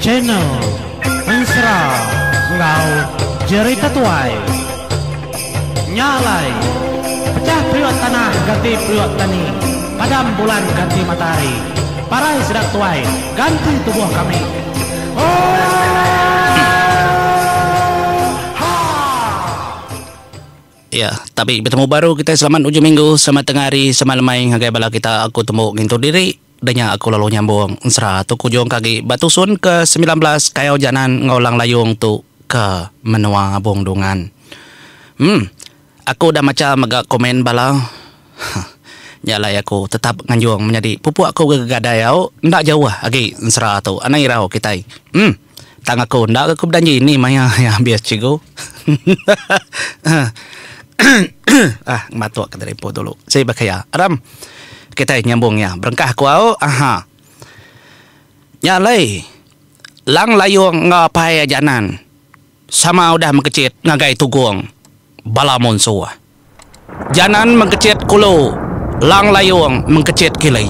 channel Mesra Ngau Jerita Tuai Nyalai Pecah periuk tanah ganti periuk tani, padam bulan ganti matahari, parai sedap tuai ganti tubuh kami. Ya, tapi bertemu baru kita selamat ujung minggu, selamat tengah hari, selamat lemai hagai bala kita aku temu ngintu diri. Danya aku lalu nyambung Mesra tu kujung kaki Batusun ke 19 kayau janan ngolang layung tu ke menua bongdungan. Aku dah macam agak komen bala. Nyalai aku tetap nganjung menjadi pupu aku gegadai au ndak jauh lagi Mesra tu anai rau kita. Tang aku ndak aku berjanji ni maya ya bias cigo. Matuk ke tempo dulu. Saya bakaya. Aram. Kita nyambung ya. Berengkah ku au. Nyalai. Lang layung ngapai janan. Sama udah mengkecit ngagai tugung. Balamun suah. Janan mengkecit kulo. Lang layung mengkecit kilai.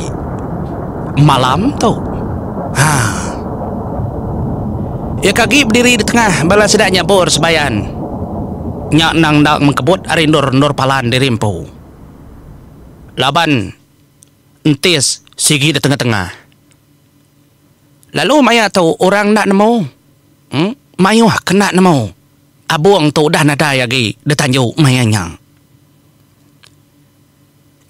Malam tu. Ya kaki berdiri di tengah bala sedaknya bor sebayan. Nyak nang dak mengkebut arindur nur palan di rimpu. Laban entis sigi di tengah-tengah. Lalu maya tu orang nak nemu. Mayuh kena nemu. Abuang tu dah nada lagi di tanjuk mayanya.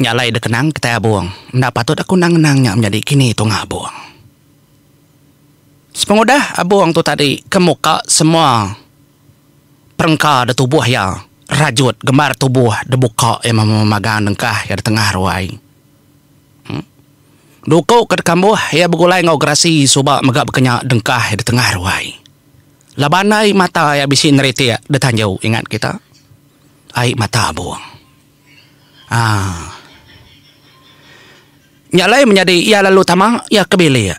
Nyalai de kenang kita abuang. Ndak patut aku nang-nangnya menjadi kini tu ngabuang. Sepengudah abuang tu tadi kemuka semua perengka de tubuh ya rajut gemar tubuh de buka yang memagang dengkah ya di tengah ruai. Duko ke kambuh ya begulai ngau gerasi subak megak berkenyak dengkah ya di tengah ruai. Labanai mata ya bisi neriti ya de tanjau ingat kita. Ai mata buang. Nyalai menjadi ya lalu tamang ya kebili ya.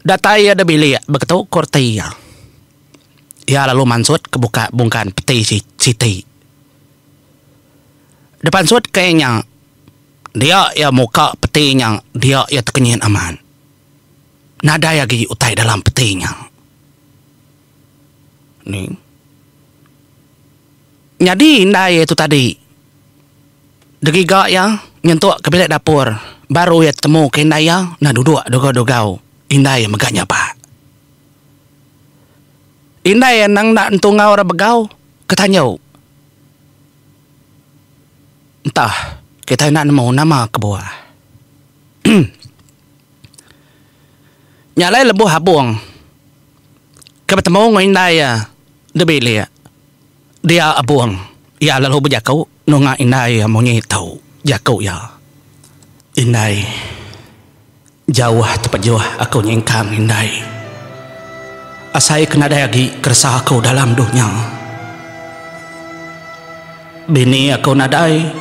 Datai ya de bili ya begitu korti ya. Ya lalu mansut kebuka bungkan peti siti. Depan sud kayaknya dia ya muka petinya dia ya terkenyin aman. Nada ya gi utai dalam petinya. Nih. Jadi indai itu tadi. Degiga ya nyentuh ke bilik dapur. Baru ya temu ke indai ya nah duduk dogau-dogau. Indai megaknya pak. Indai nang nak entu ngau ora begau ketanyau. Entah kita nak nemu nama ke bawah. Nyalai lebuh habung. Ketemu dengan indai ya. De beli ya. Dia abuang. Ya lalu berjakau nunga indai ya monyi tahu jakau ya. Indai jauh tepat jauh aku nyengkang indai. Asai kena dayagi keresah aku dalam dunia. Bini aku nadai,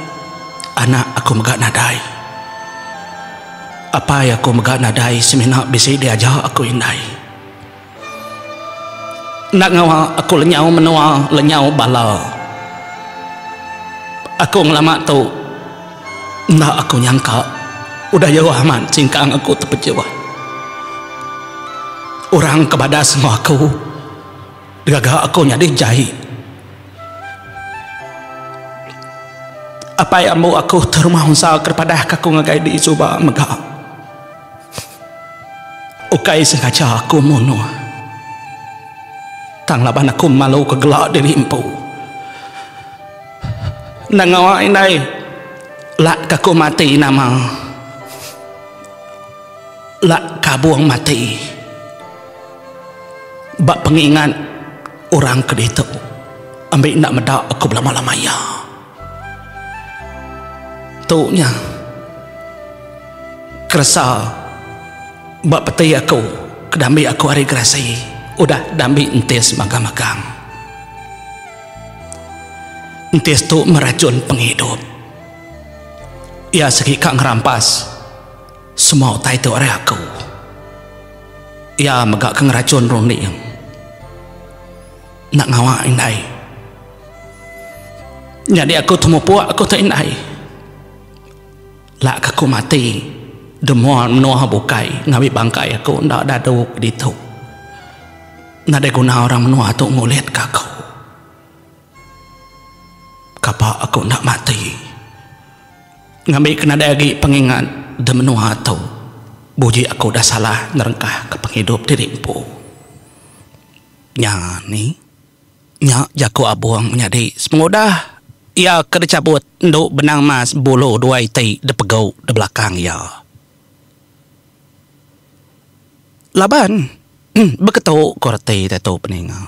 anak aku megak nadai. Apa yang aku megak nadai semina bisi diajak aku indai. Nak ngawa aku lenyau menua lenyau bala. Aku ngelamak tu, nak aku nyangka udah jauh aman singkang aku terpejawah. Orang kepada semua aku gagal aku nyadi jahit. Apa yang mau aku terumah unsal kepada aku ngagai di subak megak. Ukai sengaja aku mono. Tang laban aku malu kegelak di rimpu. Nangawa indai lak kaku mati nama. Lak kabuang mati. Bak pengingat orang kedeta ambil nak medak aku berlama-lama ya. Tunya kerasa bak peti aku kedambi aku hari gerasi udah dambi entis magang-magang. Entis tu meracun penghidup. Ya segi kak ngerampas semua utai tu orang aku. Ya megak ke ngeracun roni yang nak ngawak indai. Jadi aku temu puak aku tak indai. Lak aku mati. Demua menua bukai ngawi bangkai aku ndak daduk ditu. Nada guna orang menua tu ngulit kakau. Kapa aku nak mati. Ngambil kena lagi pengingat de menua tu. Buji aku dah salah nerengkah ke penghidup diri empu. Nya ni. Nya jaku abuang menjadi semudah. Ia kena cabut nduk benang mas bulu dua iti de pegau de belakang ya. Laban. Beketuk korte tato peninga.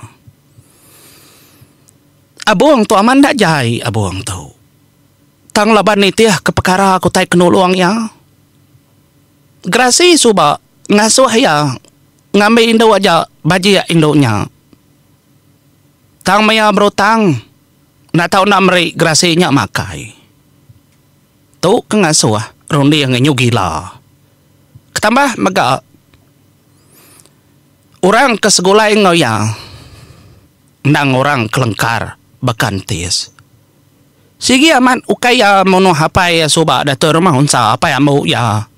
Abuang tu aman dak jai abuang tu. Tang laban ni tiah ke perkara aku tai kenuluang ya. Grasi suba ngasuh ya. Ngambil indo aja baji ya indonya. Tang maya berutang. Nak tahu nak meri grasinya makai. Tu ke ngasuh rondi yang nyugila. Ketambah mega orang kesegulai ngoyang nang orang kelengkar bakantis. Sigi aman ukaya mono hapai ya soba dato rumah unsa apa ya mau ya.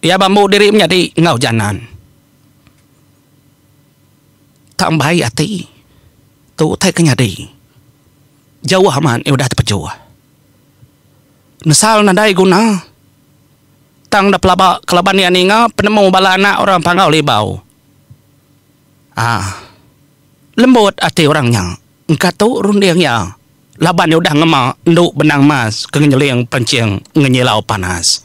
Ya bambu diri menjadi ngau janan. Tambahi hati. Tu tai kenyadi. Jauh aman udah terpejuah. Nesal nadai guna. Tang da pelaba kelaban ya ninga penemu bala anak orang pangau libau. Lembut hati orangnya. Engkau tahu rundiang ya. Laban udah ngema nduk benang mas kengenyeliang pancing ngenyelau panas.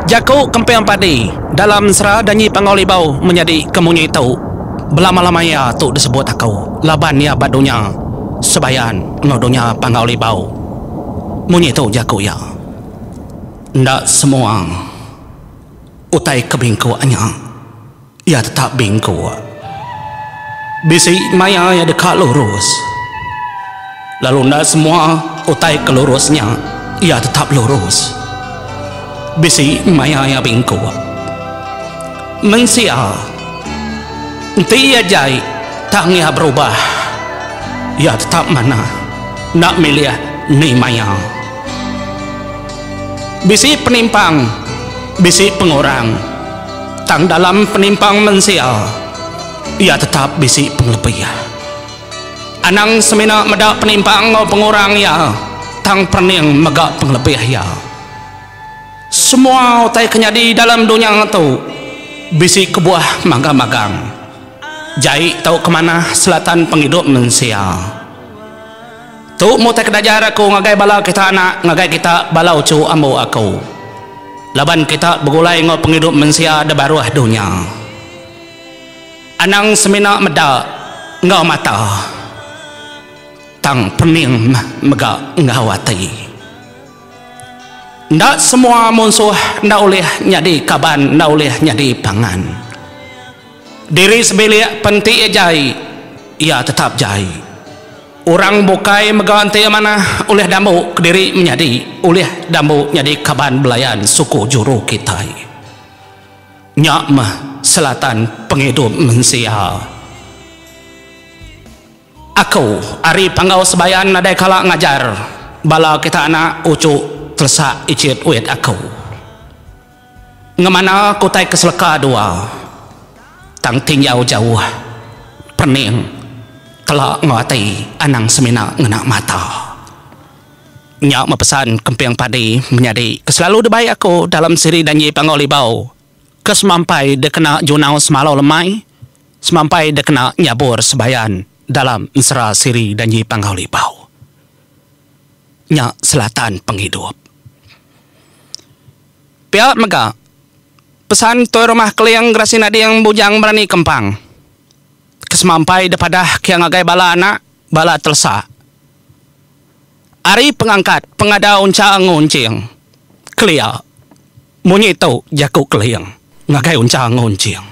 Jaku kempeang padi dalam serah danyi pangolibau menjadi kemunyi tahu. Belama-lama ya tu disebut aku. Laban ya badunya sebayan ngodonya pangolibau. Munyi tahu jaku ya. Ndak semua utai kebingkuannya. Ya tetap bingku. Bisi maya yang dekat lurus. Lalu ndak semua utai kelurusnya. Ya tetap lurus. Bisi maya yang bingku. Mensia. Dia jai. Tangnya berubah. Ya tetap mana. Nak milih ni maya. Bisi penimpang. Bisi pengorang. Tang dalam penimpang mensia. Ia tetap bisi penglebih. Anang semina medak penimpang ngau pengurang ya. Tang perning megak penglebih ya. Semua utai kenyadi dalam dunia tu. Bisi kebuah magang-magang. Jai tahu kemana selatan penghidup mensia. Tu mu tak kedajar aku ngagai bala kita anak. Ngagai kita bala ucu ambu aku. Laban kita bergulai ngau penghidup mensia da baruah dunia. Anang semina meda ngau mata. Tang pening mega ngawati. Ndak semua musuh ndak oleh nyadi kaban, ndak oleh nyadi pangan. Diri sebelik penti jai. Ia tetap jai. Orang bukai meganti mana oleh dambu kediri menjadi. Oleh dambu nyadi kaban belayan suku juru kita. Nyak mah selatan penghidup mensia. Aku ari panggau sebayan nadai kala ngajar bala kita anak ucu tersak icit uit aku. Ngemana aku tai keselaka dua. Tang tinggal jauh pening telah ngawati anang semina ngenak mata. Nyak mepesan kempiang padi menjadi keselalu debai aku dalam siri danyi pangolibau. Kesemampai dia kena junau semalau lemai. Semampai dia kena nyabur sebayan dalam mesra siri danyi pangolibau. Nyak selatan penghidup. Pihak mega pesan toy rumah keliang grasi nadi yang bujang berani kempang. Kesemampai daripada kiang agai bala anak bala telsa. Ari pengangkat pengada unca nguncing. Kelia munyi tau jaku keliang ngagai unca nguncing.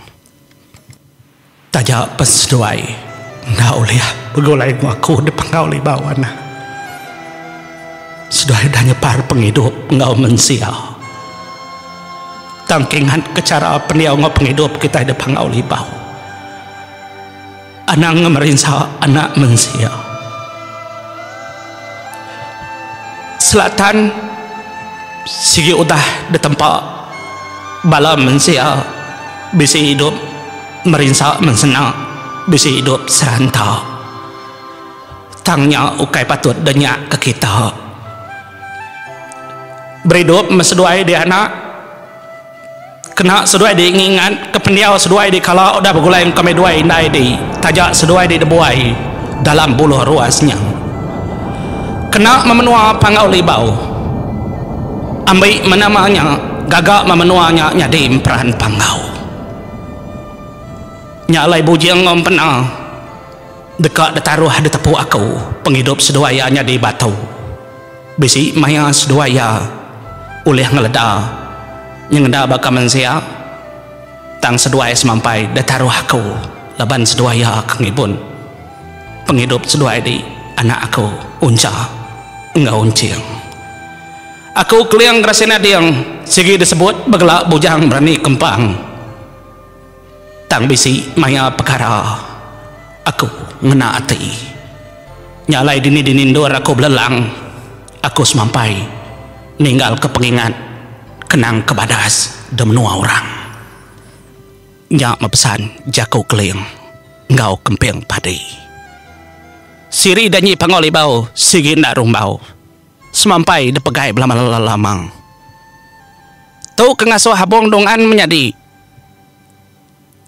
Taja pesduai ndak oleh begolai aku depan kau li bawana. Sudah dah nyepar penghidup ngau mensia. Tangkingan kecara peniau ngau penghidup kita depan ngau li bau. Anang merinsa anak mensia. Selatan sigi udah di tempat bala mensia bisi hidup Merinsak mensenang bisi hidup serantau. Tangnya ukai patut denyak ke kita. Berhidup meseduai di anak. Kena seduai di ingingan. Kependiau seduai di kalau dah bergulai kami duai indai di. Tajak seduai di debuai dalam buluh ruasnya. Kena memenua pangau libau. Ambil menamanya. Gagak memenuanya nyadi peran pangau. Nyalai bujang ngom pena. Dekat detaruh ada tepuk aku. Penghidup seduayanya di batu. Bisi maya seduaya. Ulih ngeleda. Yang ngeda bakal mensia. Tang seduaya semampai detaruh aku. Laban seduaya kengibun. Penghidup seduaya di anak aku. Unca. Enggak unciang. Aku keliang rasina diang. Sigi disebut begelak bujang berani kempang. Tang bisi maya perkara. Aku ngena hati. Nyalai dini-dinindur aku belelang. Aku semampai. Ninggal ke pengingat. Kenang ke badas. Demenua orang. Nyak mepesan jaku keliang. Ngau kemping padi. Siri danyi pangoli bau. Sigi ndak rumbau. Semampai depegai belama lamang. Tu kengasuh habong dongan menjadi.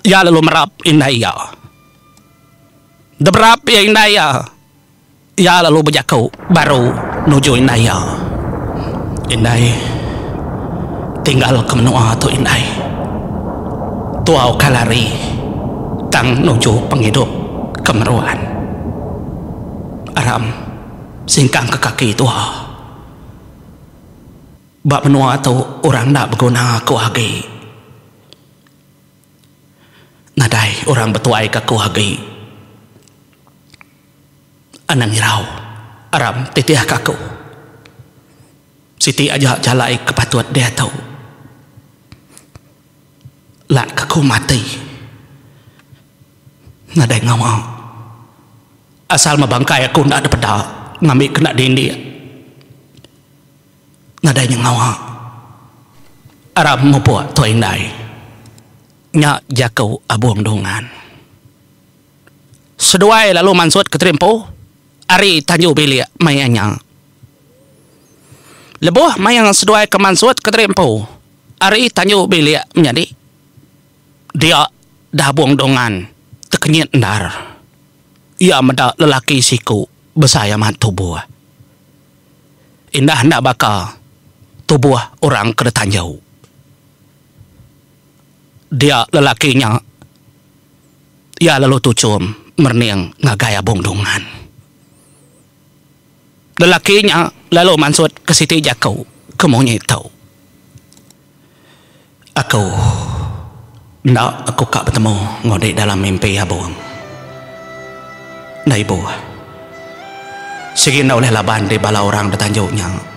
Ya lalu merap indaya. Deberap ya indaya. Ya lalu berjakau baru nuju indaya. Indai tinggal ke menua tu indai. Tuau kalari tang nuju penghidup kemeruan. Aram singkang ke kaki tua. Bak menua tu orang tak berguna aku hagi. Nadai orang bertuai ke aku hagi. Anang hirau. Aram titiah kaku. Siti aja jalai kepatuat dia tahu. Lat kaku mati. Nadai ngawang. Asal mabangkai aku ndak ada pedak. Ngambil kena dindi. Nadai ngawa. Aram mupuak tu indai. Nyak jakau abuang dongan. Seduai lalu mansut ke Trimpo. Ari tanju bilik mayanya. Lebuh mayang seduai ke mansut ke Trimpo. Ari tanju bilik menjadi. Dia dah buang dongan. Terkenyit ndar. Ia mendak lelaki siku. Besayaman tubuh. Indah ndak bakal. Tubuh orang kena tanjau. Dia lelakinya. Ia lalu tucum. Merniang ngagaya bongdongan. Lelakinya lalu mansut ke Siti Jakau. Kemunya tahu. Aku. Ndak aku kak bertemu. Ngodik dalam mimpi abang. Nah ibu. Segini oleh laban di bala orang bertanjuknya.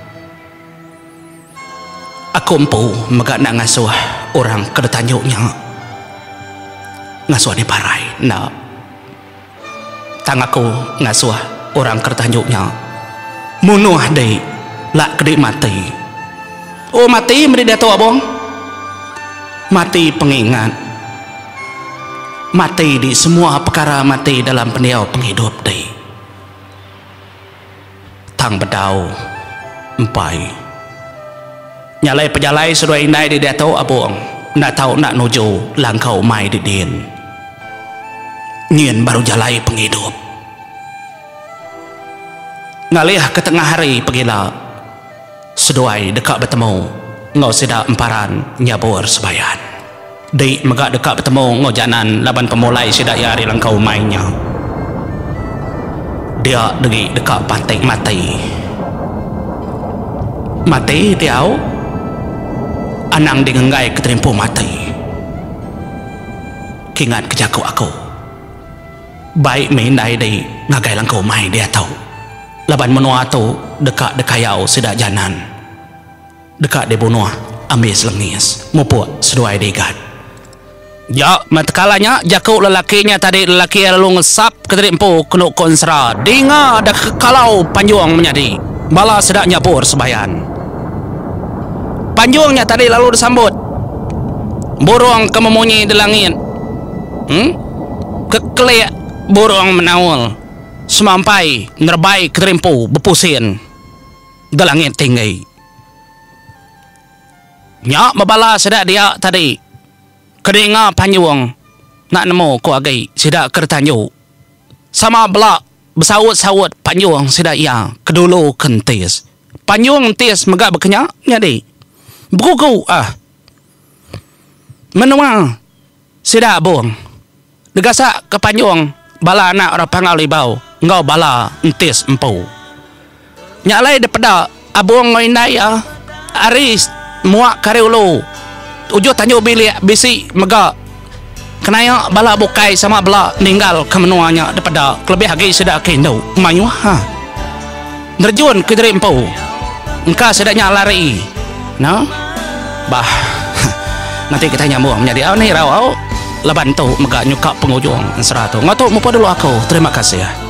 Aku empu megak nak ngasuh orang ke tanjuknya. Ngasuh di parai. Nak. Tang aku ngasuh orang ke tanjuknya. Munuh dek. Lak kedik mati. Oh mati meri dia tahu abang. Mati pengingat. Mati di semua perkara mati dalam pendiau penghidup dek. Tang bedau. Empai. Nyalai pejalai sudah indai di dia tahu abang. Nak tahu nak nuju langkau mai di din. Nyen baru jalai penghidup. Ngalih ke tengah hari pergilah. Seduai dekat bertemu. Ngau sidak emparan nyabur sebayan. Di megak dekat bertemu ngau janan laban pemulai sidak yari langkau mainnya. Dia degi dekat pantai mati. Mati dia anang digenggai ke Trimpo mati. Kingat kejaku aku. Baik mindai di ngagai langkau mai dia tahu. Laban menua tu dekat dekayau sidak janan. Dekat dibunuh ambil selengis. Mupuk seduai digat. Ya, matkalanya jakuk lelakinya tadi lelaki lalu ngesap ke Trimpo kena konsra. Dinga ada kalau panjuang menjadi. Bala sedak nyapur sebayan. Panjuangnya tadi lalu disambut. Burung kememunyi di langit. Kekelek burung menawal semampai nerbai kerimpu bepusin dalangit tinggi. Nyak mabala sedak dia tadi kedinga panyuang nak nemu ko agai sedak kertanyu sama belak bersawut-sawut panyuang sedak ia kedulu kentis panyuang tis megak berkenyak nyadi buku menua sedak buang degasak ke panyuang bala anak orang pangali bau ngau bala entis empu nyalai daripada abuang ngoindai aris muak kariulu ujo tanyo bilik bisi megak kenaya bala bukai sama bala ninggal ke menuanya daripada kelebih lagi sedak kendo mayu nerjun ke diri empu engkau sedaknya lari bah nanti kita nyambung menjadi ni rawau leban tu megak nyukap pengujung seratu ngatu mupa dulu aku terima kasih